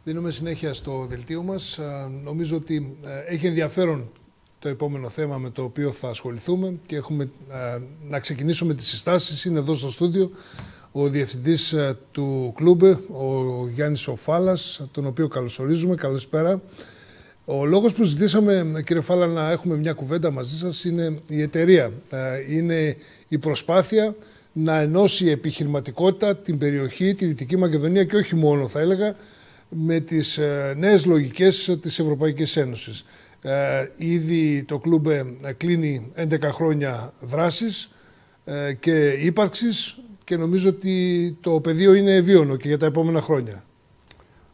Δίνουμε συνέχεια στο δελτίο μας. Νομίζω ότι έχει ενδιαφέρον το επόμενο θέμα με το οποίο θα ασχοληθούμε και έχουμε να ξεκινήσουμε τις συστάσεις. Είναι εδώ στο στούντιο ο διευθυντής του Κλούμπε, ο Γιάννης Φάλας, τον οποίο καλωσορίζουμε. Καλησπέρα. Ο λόγος που ζητήσαμε, κύριε Φάλα, να έχουμε μια κουβέντα μαζί σας είναι η εταιρεία. Είναι η προσπάθεια να ενώσει η επιχειρηματικότητα την περιοχή, τη Δυτική Μακεδονία και όχι μόνο, θα έλεγα, με τις νέες λογικές της Ευρωπαϊκής Ένωσης. Ήδη το Κλούμπε κλείνει 11 χρόνια δράσης και ύπαρξης και νομίζω ότι το πεδίο είναι ευίωνο και για τα επόμενα χρόνια.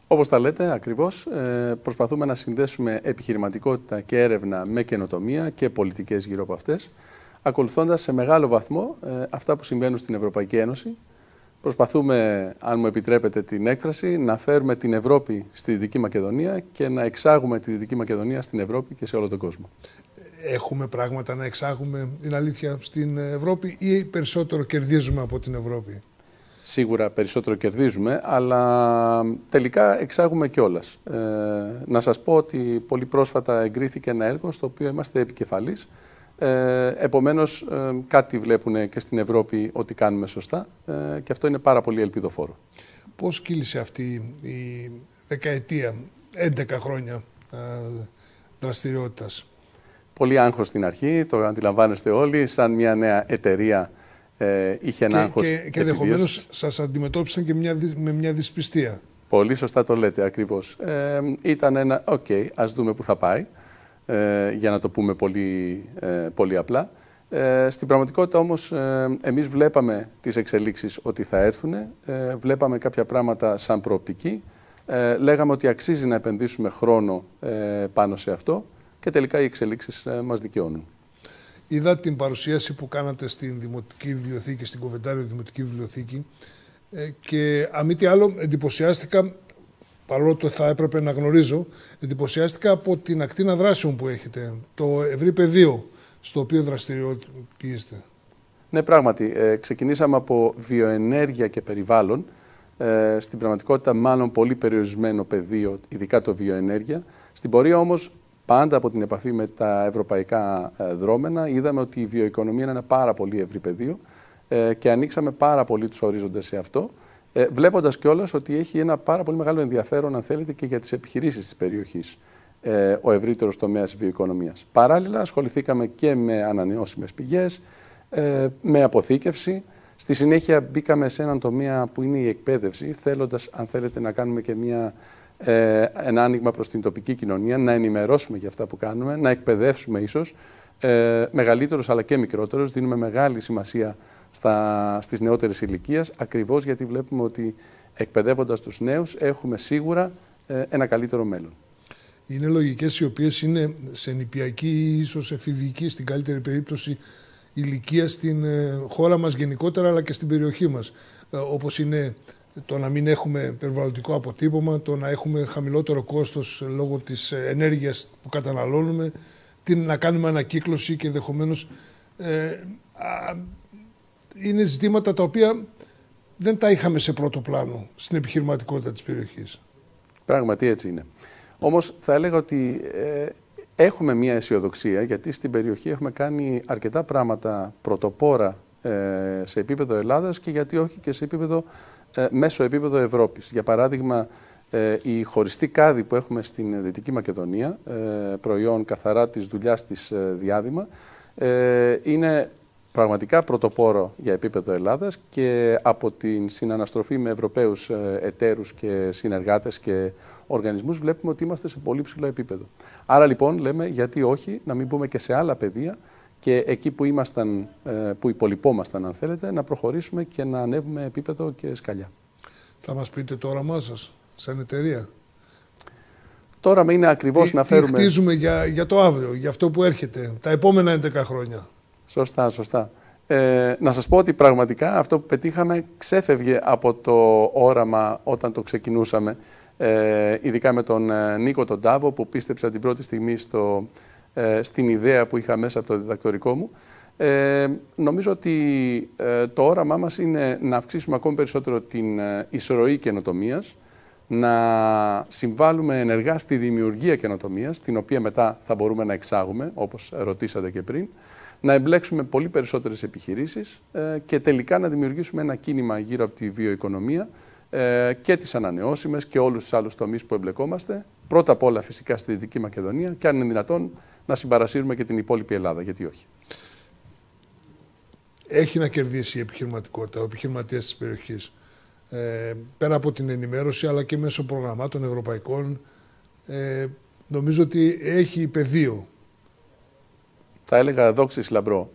Όπως τα λέτε ακριβώς, προσπαθούμε να συνδέσουμε επιχειρηματικότητα και έρευνα με καινοτομία και πολιτικές γύρω από αυτές, ακολουθώντας σε μεγάλο βαθμό αυτά που συμβαίνουν στην Ευρωπαϊκή Ένωση. Προσπαθούμε, αν μου επιτρέπετε την έκφραση, να φέρουμε την Ευρώπη στη Δυτική Μακεδονία και να εξάγουμε τη Δυτική Μακεδονία στην Ευρώπη και σε όλο τον κόσμο. Έχουμε πράγματα να εξάγουμε, είναι αλήθεια, στην Ευρώπη ή περισσότερο κερδίζουμε από την Ευρώπη? Σίγουρα περισσότερο κερδίζουμε, αλλά τελικά εξάγουμε κιόλας. Να σας πω ότι πολύ πρόσφατα εγκρίθηκε ένα έργο στο οποίο είμαστε επικεφαλής. Επομένως, κάτι βλέπουν και στην Ευρώπη ότι κάνουμε σωστά και αυτό είναι πάρα πολύ ελπιδοφόρο. Πώς κύλησε αυτή η δεκαετία, 11 χρόνια δραστηριότητας? Πολύ άγχος στην αρχή, το αντιλαμβάνεστε όλοι, σαν μια νέα εταιρεία είχε ένα άγχος. Και ενδεχομένως σας αντιμετώπισαν και με μια δυσπιστία. Πολύ σωστά το λέτε, ακριβώς. Ήταν ένα, ας δούμε που θα πάει, για να το πούμε πολύ απλά. Στην πραγματικότητα όμως εμείς βλέπαμε τις εξελίξεις ότι θα έρθουν, βλέπαμε κάποια πράγματα σαν προοπτική, λέγαμε ότι αξίζει να επενδύσουμε χρόνο πάνω σε αυτό και τελικά οι εξελίξεις μας δικαιώνουν. Είδα την παρουσίαση που κάνατε στην Δημοτική Βιβλιοθήκη, στην Κοβεντάριο Δημοτική Βιβλιοθήκη και αν μη τι άλλο εντυπωσιάστηκα, παρόλο που θα έπρεπε να γνωρίζω, εντυπωσιάστηκα από την ακτίνα δράσεων που έχετε, το ευρύ πεδίο στο οποίο δραστηριοποιείστε. Ναι, πράγματι. Ξεκινήσαμε από βιοενέργεια και περιβάλλον. Στην πραγματικότητα μάλλον πολύ περιορισμένο πεδίο, ειδικά το βιοενέργεια. Στην πορεία όμως, πάντα από την επαφή με τα ευρωπαϊκά δρόμενα, είδαμε ότι η βιοοικονομία είναι ένα πάρα πολύ ευρύ πεδίο και ανοίξαμε πάρα πολύ τους ορίζοντες σε αυτό, βλέποντας κιόλας ότι έχει ένα πάρα πολύ μεγάλο ενδιαφέρον, αν θέλετε, και για τις επιχειρήσεις της περιοχής, ο ευρύτερος τομέας της βιοοικονομίας. Παράλληλα, ασχοληθήκαμε και με ανανεώσιμες πηγές, με αποθήκευση. Στη συνέχεια μπήκαμε σε έναν τομέα που είναι η εκπαίδευση, θέλοντας, αν θέλετε, να κάνουμε και ένα άνοιγμα προς την τοπική κοινωνία, να ενημερώσουμε για αυτά που κάνουμε, να εκπαιδεύσουμε ίσως μεγαλύτερους αλλά και μικρότερους. Δίνουμε μεγάλη σημασία στις νεότερες ηλικίες, ακριβώς γιατί βλέπουμε ότι εκπαιδεύοντας τους νέους έχουμε σίγουρα ένα καλύτερο μέλλον. Είναι λογικές οι οποίες είναι σε νηπιακή ή ίσως εφηβική, στην καλύτερη περίπτωση, ηλικία στην χώρα μας γενικότερα αλλά και στην περιοχή μας, όπως είναι το να μην έχουμε περιβαλλοντικό αποτύπωμα, το να έχουμε χαμηλότερο κόστος λόγω της ενέργειας που καταναλώνουμε, να κάνουμε ανακύκλωση και ενδεχομένως είναι ζητήματα τα οποία δεν τα είχαμε σε πρώτο πλάνο στην επιχειρηματικότητα της περιοχής. Πράγματι έτσι είναι. Όμως θα έλεγα ότι έχουμε μια αισιοδοξία, γιατί στην περιοχή έχουμε κάνει αρκετά πράγματα πρωτοπόρα σε επίπεδο Ελλάδας και γιατί όχι και σε επίπεδο, μέσο επίπεδο Ευρώπης. Για παράδειγμα, η χωριστή κάδη που έχουμε στην Δυτική Μακεδονία, προϊόν καθαρά της δουλειάς της διάδημα, είναι πραγματικά πρωτοπόρο για επίπεδο Ελλάδας και από την συναναστροφή με Ευρωπαίους εταίρους και συνεργάτες και οργανισμούς βλέπουμε ότι είμαστε σε πολύ ψηλό επίπεδο. Άρα λοιπόν λέμε γιατί όχι να μην μπούμε και σε άλλα πεδία και εκεί που ήμασταν, που υπολοιπόμασταν αν θέλετε, να προχωρήσουμε και να ανέβουμε επίπεδο και σκαλιά. Θα μας πείτε το όραμά σας σαν εταιρεία? Το όραμα είναι ακριβώς να φέρουμε... Τι χτίζουμε για το αύριο, για αυτό που έρχεται, τα επόμενα 11 χρόνια. Σωστά, σωστά. Να σας πω ότι πραγματικά αυτό που πετύχαμε ξέφευγε από το όραμα όταν το ξεκινούσαμε, ειδικά με τον Νίκο τον Τάβο που πίστεψε την πρώτη στιγμή στην ιδέα που είχα μέσα από το διδακτορικό μου. Νομίζω ότι το όραμά μας είναι να αυξήσουμε ακόμη περισσότερο την εισρωή καινοτομίας, να συμβάλλουμε ενεργά στη δημιουργία καινοτομίας, την οποία μετά θα μπορούμε να εξάγουμε, όπως ρωτήσατε και πριν, να εμπλέξουμε πολύ περισσότερες επιχειρήσεις και τελικά να δημιουργήσουμε ένα κίνημα γύρω από τη βιοοικονομία και τις ανανεώσιμες και όλους τους άλλους τομείς που εμπλεκόμαστε. Πρώτα απ' όλα φυσικά στη Δυτική Μακεδονία και αν είναι δυνατόν να συμπαρασύρουμε και την υπόλοιπη Ελλάδα, γιατί όχι. Έχει να κερδίσει η επιχειρηματικότητα, ο επιχειρηματίας της περιοχής. Πέρα από την ενημέρωση αλλά και μέσω προγραμμάτων ευρωπαϊκών, νομίζω ότι έχει πεδίο. Θα έλεγα δόξης λαμπρό.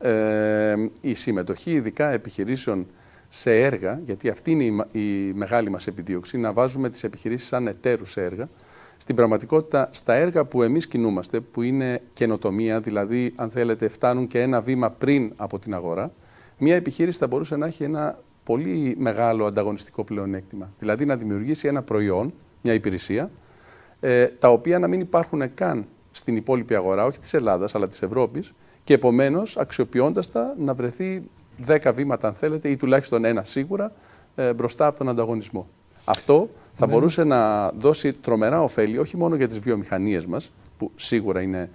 Η συμμετοχή ειδικά επιχειρήσεων σε έργα, γιατί αυτή είναι η μεγάλη μας επιδίωξη, να βάζουμε τις επιχειρήσεις σαν εταίρους σε έργα. Στην πραγματικότητα, στα έργα που εμείς κινούμαστε, που είναι καινοτομία, δηλαδή αν θέλετε φτάνουν και ένα βήμα πριν από την αγορά, μια επιχείρηση θα μπορούσε να έχει ένα πολύ μεγάλο ανταγωνιστικό πλεονέκτημα. Δηλαδή να δημιουργήσει ένα προϊόν, μια υπηρεσία, τα οποία να μην υπάρχουν καν στην υπόλοιπη αγορά, όχι της Ελλάδας αλλά της Ευρώπης, και επομένως αξιοποιώντας τα να βρεθεί 10 βήματα, αν θέλετε, ή τουλάχιστον ένα σίγουρα, μπροστά από τον ανταγωνισμό. Αυτό θα μπορούσε να δώσει τρομερά ωφέλη, όχι μόνο για τις βιομηχανίες μας, που σίγουρα είναι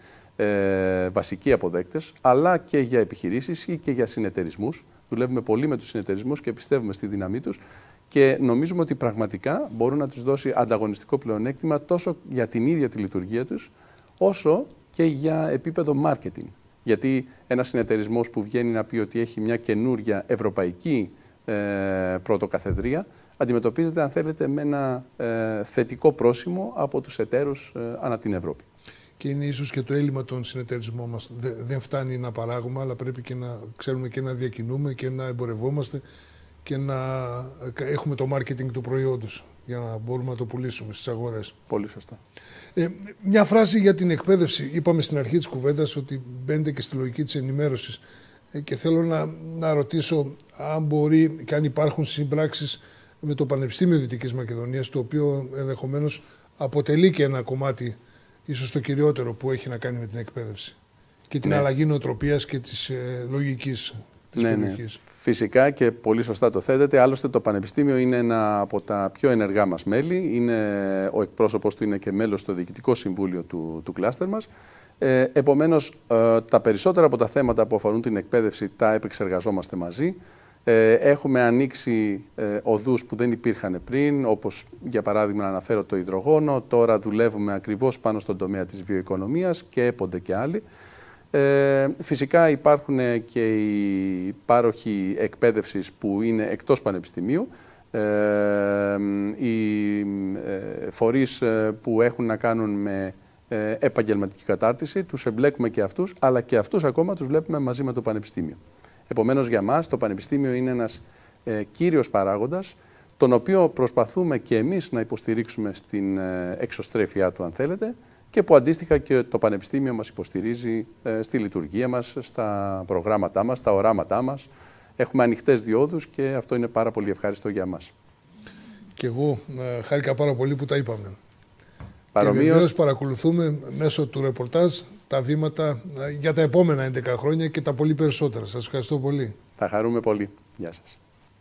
βασικοί αποδέκτες, αλλά και για επιχειρήσεις ή και για συνεταιρισμούς. Δουλεύουμε πολύ με τους συνεταιρισμούς και πιστεύουμε στη δύναμή τους και νομίζουμε ότι πραγματικά μπορούν να τους δώσει ανταγωνιστικό πλεονέκτημα τόσο για την ίδια τη λειτουργία τους, όσο και για επίπεδο marketing. Γιατί ένας συνεταιρισμός που βγαίνει να πει ότι έχει μια καινούρια ευρωπαϊκή πρωτοκαθεδρία, αντιμετωπίζεται, αν θέλετε, με ένα θετικό πρόσημο από τους εταίρους ανά την Ευρώπη. Και είναι ίσως και το έλλειμμα των συνεταιρισμών μας. Δεν φτάνει να παράγουμε, αλλά πρέπει και να ξέρουμε και να διακινούμε και να εμπορευόμαστε και να έχουμε το marketing του προϊόντος για να μπορούμε να το πουλήσουμε στις αγορές. Πολύ σωστά. Μια φράση για την εκπαίδευση. Είπαμε στην αρχή της κουβέντας ότι μπαίνετε και στη λογική της ενημέρωσης και θέλω να ρωτήσω αν μπορεί και αν υπάρχουν συμπράξεις με το Πανεπιστήμιο Δυτικής Μακεδονίας, το οποίο ενδεχομένως αποτελεί και ένα κομμάτι, ίσως το κυριότερο, που έχει να κάνει με την εκπαίδευση και την αλλαγή νοοτροπίας και της λογικής της περιοχής. Φυσικά και πολύ σωστά το θέτετε. Άλλωστε το Πανεπιστήμιο είναι ένα από τα πιο ενεργά μας μέλη. Ο εκπρόσωπος του είναι και μέλος στο Διοικητικό Συμβούλιο του κλάστερ μας. Επομένως, τα περισσότερα από τα θέματα που αφορούν την εκπαίδευση τα επεξεργαζόμαστε μαζί. Έχουμε ανοίξει οδούς που δεν υπήρχαν πριν, όπως για παράδειγμα να αναφέρω το υδρογόνο. Τώρα δουλεύουμε ακριβώς πάνω στον τομέα της βιοοικονομίας και έπονται και άλλοι. Φυσικά υπάρχουν και οι πάροχοι εκπαίδευσης που είναι εκτός πανεπιστημίου, οι φορείς που έχουν να κάνουν με επαγγελματική κατάρτιση, τους εμπλέκουμε και αυτούς, αλλά και αυτούς ακόμα τους βλέπουμε μαζί με το Πανεπιστήμιο. Επομένως, για μας το Πανεπιστήμιο είναι ένας κύριος παράγοντας, τον οποίο προσπαθούμε και εμείς να υποστηρίξουμε στην εξωστρέφειά του, αν θέλετε, και που αντίστοιχα και το Πανεπιστήμιο μας υποστηρίζει στη λειτουργία μας, στα προγράμματά μας, στα οράματά μας. Έχουμε ανοιχτές διόδους και αυτό είναι πάρα πολύ ευχάριστο για μας. Και εγώ χάρηκα πάρα πολύ που τα είπαμε. Παρομοίως, και βεβαίως παρακολουθούμε μέσω του ρεπορτάζ τα βήματα για τα επόμενα 11 χρόνια και τα πολύ περισσότερα. Σας ευχαριστώ πολύ. Θα χαρούμε πολύ. Γεια σας.